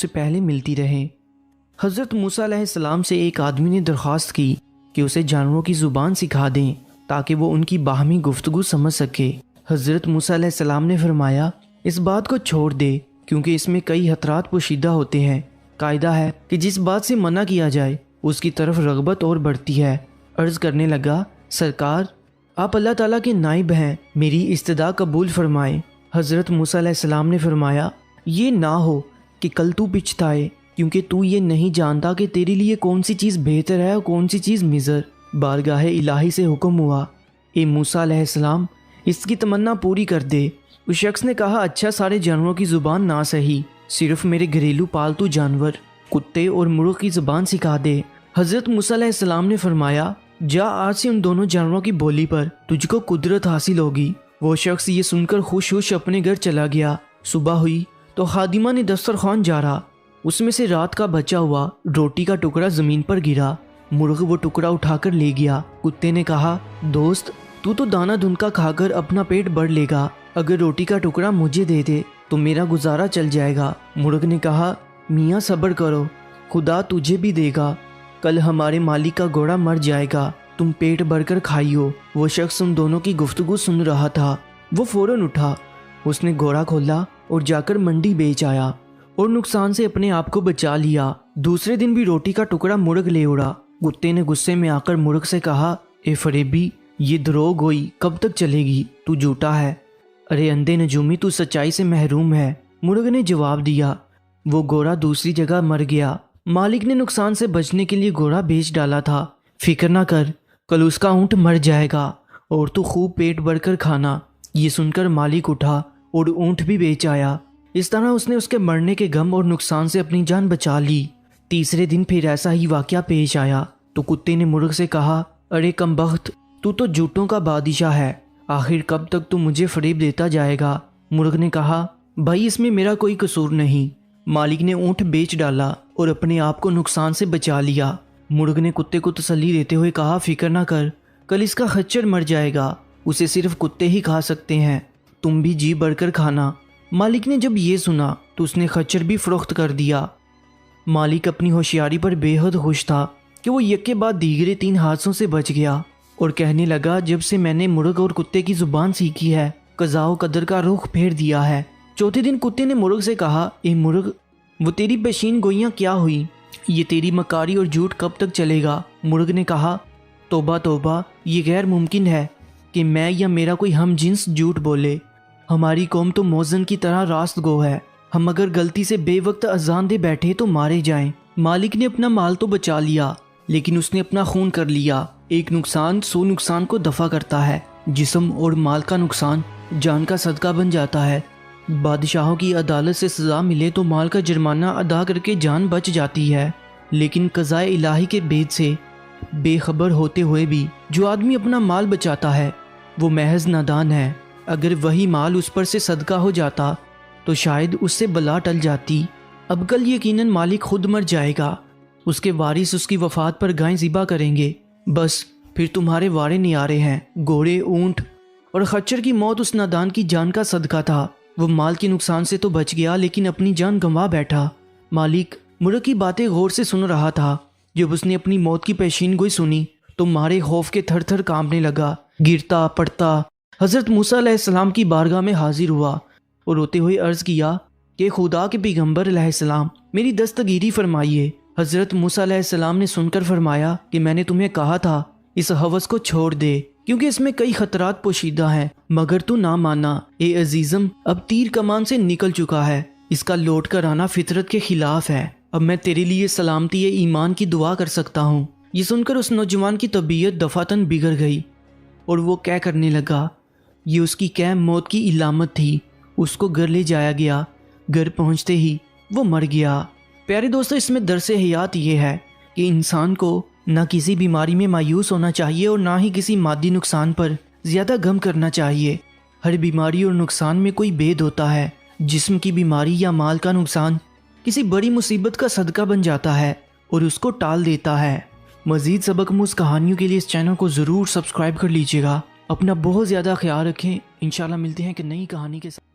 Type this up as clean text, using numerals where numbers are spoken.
سے پہلے ملتی رہے۔ حضرت موسیٰ علیہ السلام سے ایک آدمی نے درخواست کی کہ اسے جانوروں کی زبان سکھا دیں تاکہ وہ ان کی باہمی گفتگو سمجھ سکے۔ حضرت موسیٰ علیہ السلام نے فرمایا، اس بات کو چھوڑ دے کیونکہ اس میں کئی خطرات پوشیدہ ہوتے ہیں۔ قاعدہ ہے کہ جس بات سے منع کیا جائے اس کی طرف رغبت اور بڑھتی ہے۔ عرض کرنے لگا، سرکار آپ اللہ تعالیٰ کے نائب ہیں، میری استدعا قبول فرمائیں۔ حضرت موسیٰ علیہ السلام نے فرمایا، یہ نہ ہو کہ کل تو پچھتائے، کیونکہ تو یہ نہیں جانتا کہ تیرے لیے کون سی چیز بہتر ہے اور کون سی چیز مضر۔ بارگاہ الہی سے حکم ہوا، اے موسیٰ علیہ السلام اس کی تمنا پوری کر دے۔ اس شخص نے کہا، اچھا سارے جانوروں کی زبان نہ صحیح، صرف میرے گھریلو پالتو جانور کتے اور مرغ کی زبان سکھا دے۔ حضرت موسیٰ علیہ السلام نے فرمایا، جا آج سے ان دونوں جانوروں کی بولی پر تجھ کو قدرت حاصل ہوگی۔ وہ شخص یہ سن کر خوش اپنے گھر چلا گیا۔ صبح ہوئی تو خادمہ نے دسترخوان جارا، اس میں سے رات کا بچا ہوا روٹی کا ٹکڑا زمین پر گرا۔ مرغ وہ ٹکڑا اٹھا کر لے گیا۔ کتے نے کہا، دوست تو دانہ دھنکا کھا کر اپنا پیٹ بھر لے گا، اگر روٹی کا ٹکڑا مجھے دے دے تو میرا گزارا چل جائے گا۔ مرغ نے کہا، میاں صبر کرو، خدا تجھے بھی دے گا، کل ہمارے مالک کا گھوڑا مر جائے گا، تم پیٹ بھر کر کھائیو۔ وہ شخص ان دونوں کی گفتگو سن رہا تھا، وہ فوراً اٹھا، اس نے گھوڑا کھولا اور جا کر منڈی بیچ آیا اور نقصان سے اپنے آپ کو بچا لیا۔ دوسرے دن بھی روٹی کا ٹکڑا مرغ لے اڑا۔ کتے نے غصے میں آ کر مرغ سے کہا، اے فریبی، یہ دروغ گوئی کب تک چلے گی؟ تو جھوٹا ہے، ارے اندھے نجومی تو سچائی سے محروم ہے۔ مرغ نے جواب دیا، وہ گھوڑا دوسری جگہ مر گیا، مالک نے نقصان سے بچنے کے لیے گھوڑا بیچ ڈالا تھا، فکر نہ کر، کل اس کا اونٹ مر جائے گا اور تو خوب پیٹ بھر کر کھانا۔ یہ سن کر مالک اٹھا اور اونٹ بھی بیچ آیا۔ اس طرح اس نے اس کے مرنے کے غم اور نقصان سے اپنی جان بچا لی۔ تیسرے دن پھر ایسا ہی واقعہ پیش آیا تو کتے نے مرغ سے کہا، ارے کم بخت، تو جھوٹوں کا بادشاہ ہے، آخر کب تک تو مجھے فریب دیتا جائے گا؟ مرغ نے کہا، بھائی اس میں میرا کوئی قصور نہیں۔ مالک نے اونٹ بیچ ڈالا اور اپنے آپ کو نقصان سے بچا لیا۔ مرغ نے کتے کو تسلی دیتے ہوئے کہا، فکر نہ کر، کل اس کا خچر مر جائے گا، اسے صرف کتے ہی کھا سکتے ہیں، تم بھی جی بڑھ کر کھانا۔ مالک نے جب یہ سنا تو اس نے خچر بھی فروخت کر دیا۔ مالک اپنی ہوشیاری پر بے حد خوش تھا کہ وہ یک کے بعد دیگرے 3 حادثوں سے بچ گیا اور کہنے لگا، جب سے میں نے مرغ اور کتے کی زبان سیکھی ہے، قضاء و قدر کا رخ پھیر دیا ہے۔ چوتھے دن کتے نے مرغ سے کہا، اے مرغ، وہ تیری پیشین گوئیاں کیا ہوئی؟ یہ تیری مکاری اور جھوٹ کب تک چلے گا؟ مرغ نے کہا، توبہ توبہ، یہ غیر ممکن ہے کہ میں یا میرا کوئی ہم جنس جھوٹ بولے۔ ہماری قوم تو موزن کی طرح راست گو ہے، ہم اگر غلطی سے بے وقت اذان دے بیٹھے تو مارے جائیں۔ مالک نے اپنا مال تو بچا لیا لیکن اس نے اپنا خون کر لیا۔ ایک نقصان 100 نقصان کو دفع کرتا ہے، جسم اور مال کا نقصان جان کا صدقہ بن جاتا ہے۔ بادشاہوں کی عدالت سے سزا ملے تو مال کا جرمانہ ادا کر کے جان بچ جاتی ہے، لیکن قضاء الہی کے بید سے بے خبر ہوتے ہوئے بھی جو آدمی اپنا مال بچاتا ہے وہ محض نادان ہے۔ اگر وہی مال اس پر سے صدقہ ہو جاتا تو شاید اس سے بلا ٹل جاتی۔ اب کل یقیناً مالک خود مر جائے گا، اس کے وارث اس کی وفات پر گائیں ذبح کریں گے، بس پھر تمہارے وارے نیارے ہیں۔ گھوڑے، اونٹ اور خچر کی موت اس نادان کی جان کا صدقہ تھا۔ وہ مال کے نقصان سے تو بچ گیا لیکن اپنی جان گنوا بیٹھا۔ مالک مرغ کی باتیں غور سے سن رہا تھا۔ جب اس نے اپنی موت کی پیشین گوئی سنی تو مارے خوف کے تھر تھر کانپنے لگا، گرتا پڑتا حضرت موسیٰ علیہ السلام کی بارگاہ میں حاضر ہوا اور روتے ہوئے عرض کیا کہ خدا کے پیغمبر علیہ السلام میری دستگیری فرمائیے۔ حضرت موسیٰ علیہ السلام نے سن کر فرمایا کہ میں نے تمہیں کہا تھا اس ہوس کو چھوڑ دے کیونکہ اس میں کئی خطرات پوشیدہ ہیں، مگر تو نہ مانا۔ اے عزیزم، اب تیر کمان سے نکل چکا ہے، اس کا لوٹ کر آنا فطرت کے خلاف ہے، اب میں تیرے لیے سلامتی ایمان کی دعا کر سکتا ہوں۔ یہ سن کر اس نوجوان کی طبیعت دفعتاً بگڑ گئی اور وہ کہہ کرنے لگا، یہ اس کی قیم موت کی علامت تھی۔ اس کو گھر لے جایا گیا، گھر پہنچتے ہی وہ مر گیا۔ پیارے دوستو، اس میں درس حیات یہ ہے کہ انسان کو نہ کسی بیماری میں مایوس ہونا چاہیے اور نہ ہی کسی مادی نقصان پر زیادہ غم کرنا چاہیے۔ ہر بیماری اور نقصان میں کوئی بید ہوتا ہے۔ جسم کی بیماری یا مال کا نقصان کسی بڑی مصیبت کا صدقہ بن جاتا ہے اور اس کو ٹال دیتا ہے۔ مزید سبق آموز کہانیوں کے لیے اس چینل کو ضرور سبسکرائب کر لیجیے گا۔ اپنا بہت زیادہ خیال رکھیں، انشاءاللہ ملتے ہیں کہ نئی کہانی کے ساتھ۔